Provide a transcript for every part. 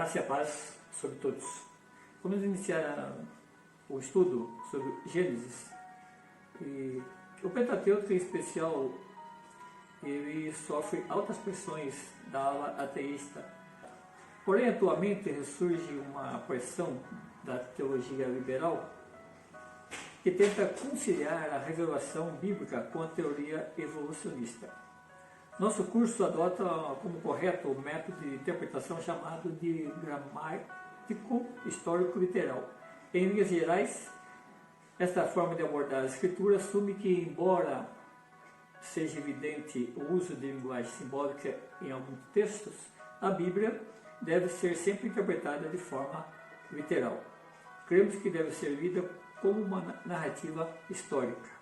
graça e a paz sobre todos. Vamos iniciar o estudo sobre Gênesis. E o Pentateuco, em especial, ele sofre altas pressões da ala ateísta. Porém, atualmente ressurge uma pressão da teologia liberal que tenta conciliar a revelação bíblica com a teoria evolucionista. Nosso curso adota como correto o método de interpretação chamado de gramático histórico literal. Em linhas gerais, esta forma de abordar a escritura assume que, embora seja evidente o uso de linguagem simbólica em alguns textos, a Bíblia deve ser sempre interpretada de forma literal. Cremos que deve ser lida como uma narrativa histórica.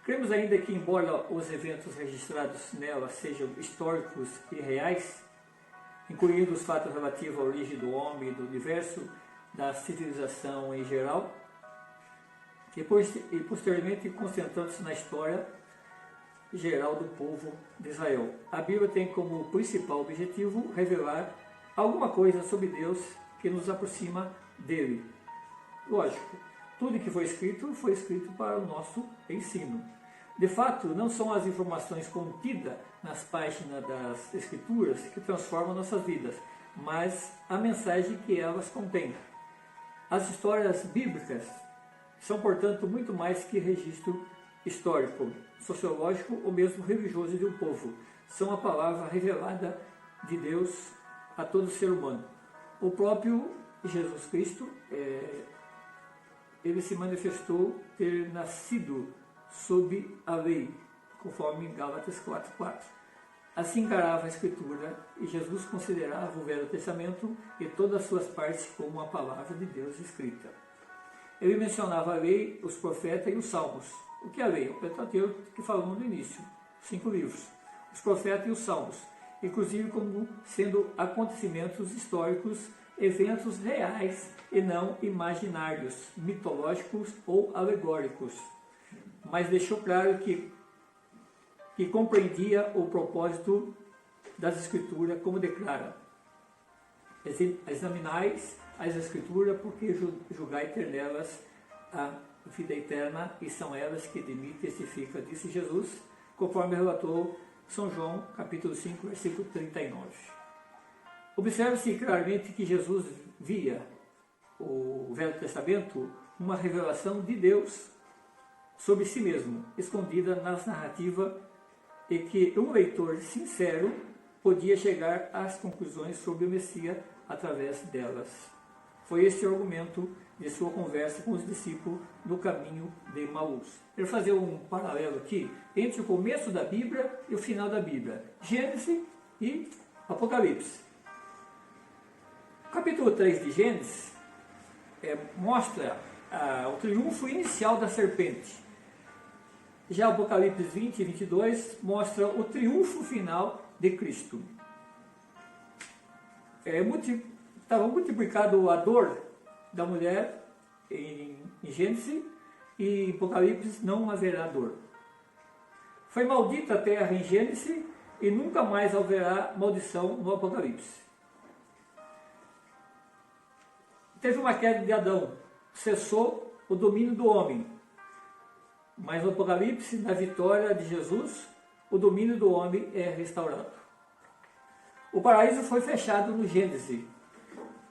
Cremos ainda que, embora os eventos registrados nela sejam históricos e reais, incluindo os fatos relativos à origem do homem e do universo, da civilização em geral, e posteriormente concentrando-se na história geral do povo de Israel. A Bíblia tem como principal objetivo revelar alguma coisa sobre Deus que nos aproxima dele. Lógico, tudo que foi escrito para o nosso ensino. De fato, não são as informações contidas nas páginas das Escrituras que transformam nossas vidas, mas a mensagem que elas contêm. As histórias bíblicas são, portanto, muito mais que registro histórico, sociológico ou mesmo religioso de um povo. São a palavra revelada de Deus a todo ser humano. O próprio Jesus Cristo, ele se manifestou ter nascido sob a lei, conforme em Gálatas 4:4. Assim encarava a Escritura e Jesus considerava o Velho Testamento e todas as suas partes como a palavra de Deus escrita. Ele mencionava a lei, os profetas e os salmos. O que é a lei? O Pentateuco, que falamos no início, 5 livros. Os profetas e os salmos, inclusive como sendo acontecimentos históricos, eventos reais e não imaginários, mitológicos ou alegóricos. Mas deixou claro que compreendia o propósito das Escrituras, como declara: examinais as Escrituras, porque julgai ter nelas a vida eterna, e são elas que de mim testificam, disse Jesus, conforme relatou São João, capítulo 5, versículo 39. Observe-se claramente que Jesus via o Velho Testamento uma revelação de Deus sobre si mesmo, escondida nas narrativas, e que um leitor sincero podia chegar às conclusões sobre o Messias através delas. Foi este o argumento de sua conversa com os discípulos no caminho de Emaús. Eu vou fazer um paralelo aqui entre o começo da Bíblia e o final da Bíblia, Gênesis e Apocalipse. O capítulo 3 de Gênesis mostra o triunfo inicial da serpente. Já o Apocalipse 20 e 22 mostra o triunfo final de Cristo. Estava multiplicado a dor da mulher em Gênesis, e em Apocalipse não haverá dor. Foi maldita a terra em Gênesis e nunca mais haverá maldição no Apocalipse. Teve uma queda de Adão, cessou o domínio do homem. Mas no Apocalipse, na vitória de Jesus, o domínio do homem é restaurado. O paraíso foi fechado no Gênesis,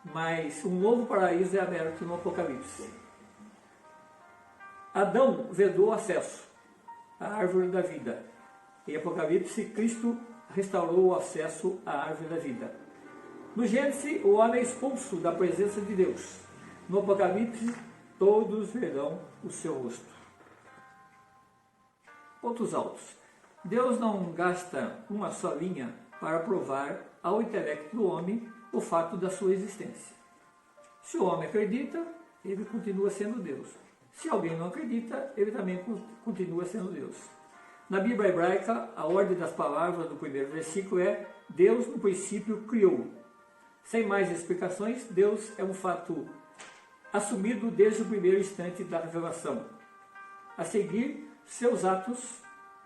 mas um novo paraíso é aberto no Apocalipse. Adão vedou acesso à árvore da vida. Em Apocalipse, Cristo restaurou o acesso à árvore da vida. No Gênesis, o homem é expulso da presença de Deus. No Apocalipse, todos verão o seu rosto. Pontos altos. Deus não gasta uma só linha para provar ao intelecto do homem o fato da sua existência. Se o homem acredita, ele continua sendo Deus. Se alguém não acredita, ele também continua sendo Deus. Na Bíblia hebraica, a ordem das palavras do primeiro versículo é: Deus no princípio criou. Sem mais explicações, Deus é um fato assumido desde o primeiro instante da revelação. A seguir, seus atos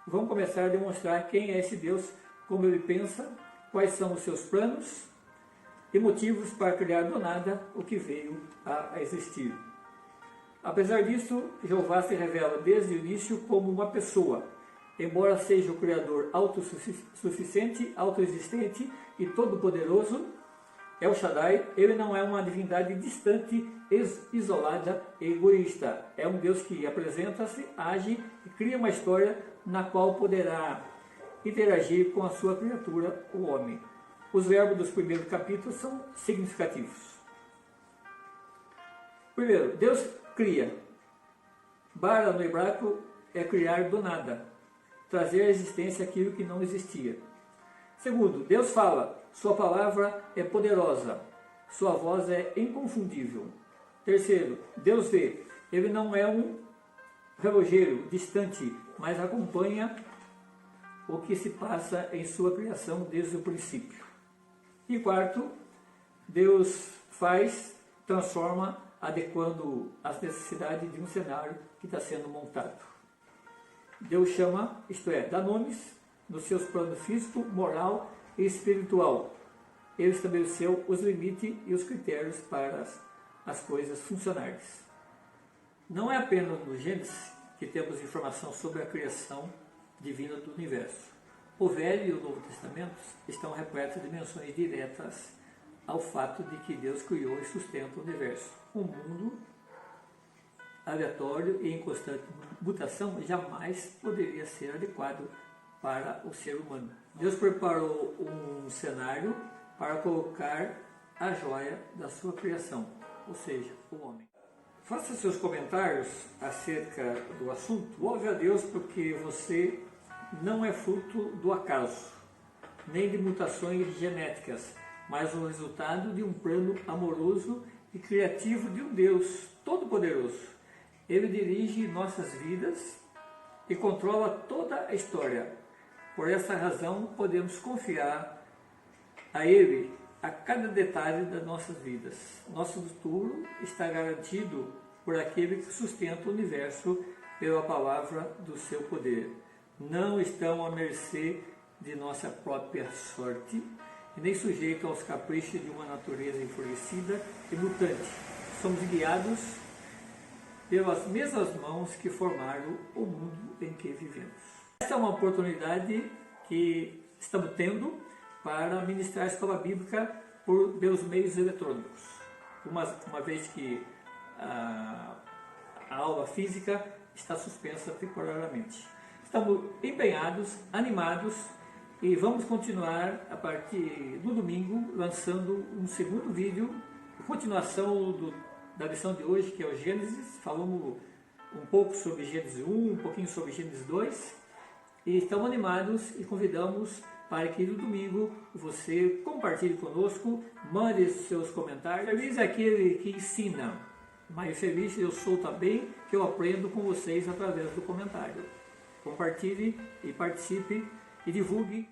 vão começar a demonstrar quem é esse Deus, como ele pensa, quais são os seus planos, e motivos para criar do nada o que veio a existir. Apesar disso, Jeová se revela desde o início como uma pessoa. Embora seja o Criador autossuficiente, autoexistente e todo-poderoso, El Shaddai, ele não é uma divindade distante, isolada e egoísta. É um Deus que apresenta-se, age e cria uma história na qual poderá interagir com a sua criatura, o homem. Os verbos dos primeiros capítulos são significativos. Primeiro, Deus cria. Bara no hebraico é criar do nada, trazer à existência aquilo que não existia. Segundo, Deus fala, sua palavra é poderosa, sua voz é inconfundível. Terceiro, Deus vê, ele não é um relojeiro distante, mas acompanha o que se passa em sua criação desde o princípio. E quarto, Deus faz, transforma, adequando as necessidades de um cenário que está sendo montado. Deus chama, isto é, dá nomes nos seus planos físico, moral e espiritual. Ele estabeleceu os limites e os critérios para as coisas funcionarem. Não é apenas no Gênesis que temos informação sobre a criação divina do universo. O Velho e o Novo Testamento estão repletos de menções diretas ao fato de que Deus criou e sustenta o universo. Um mundo aleatório e em constante mutação jamais poderia ser adequado para o ser humano. Deus preparou um cenário para colocar a joia da sua criação, ou seja, o homem. Faça seus comentários acerca do assunto. Louve a Deus porque você não é fruto do acaso, nem de mutações genéticas, mas o resultado de um plano amoroso e criativo de um Deus todo-poderoso. Ele dirige nossas vidas e controla toda a história. Por essa razão, podemos confiar a Ele a cada detalhe das nossas vidas. Nosso futuro está garantido por aquele que sustenta o universo pela palavra do seu poder. Não estão à mercê de nossa própria sorte e nem sujeitos aos caprichos de uma natureza enfurecida e mutante. Somos guiados pelas mesmas mãos que formaram o mundo em que vivemos. Esta é uma oportunidade que estamos tendo para ministrar a escola bíblica pelos meios eletrônicos. Uma vez que a aula física está suspensa temporariamente. Estamos empenhados, animados e vamos continuar a partir do domingo lançando um segundo vídeo, continuação da lição de hoje, que é o Gênesis. Falamos um pouco sobre Gênesis 1, um pouquinho sobre Gênesis 2 e estamos animados e convidamos para que no domingo você compartilhe conosco, mande seus comentários. Feliz é aquele que ensina, mas feliz eu sou também que eu aprendo com vocês através do comentário. Compartilhe e participe e divulgue.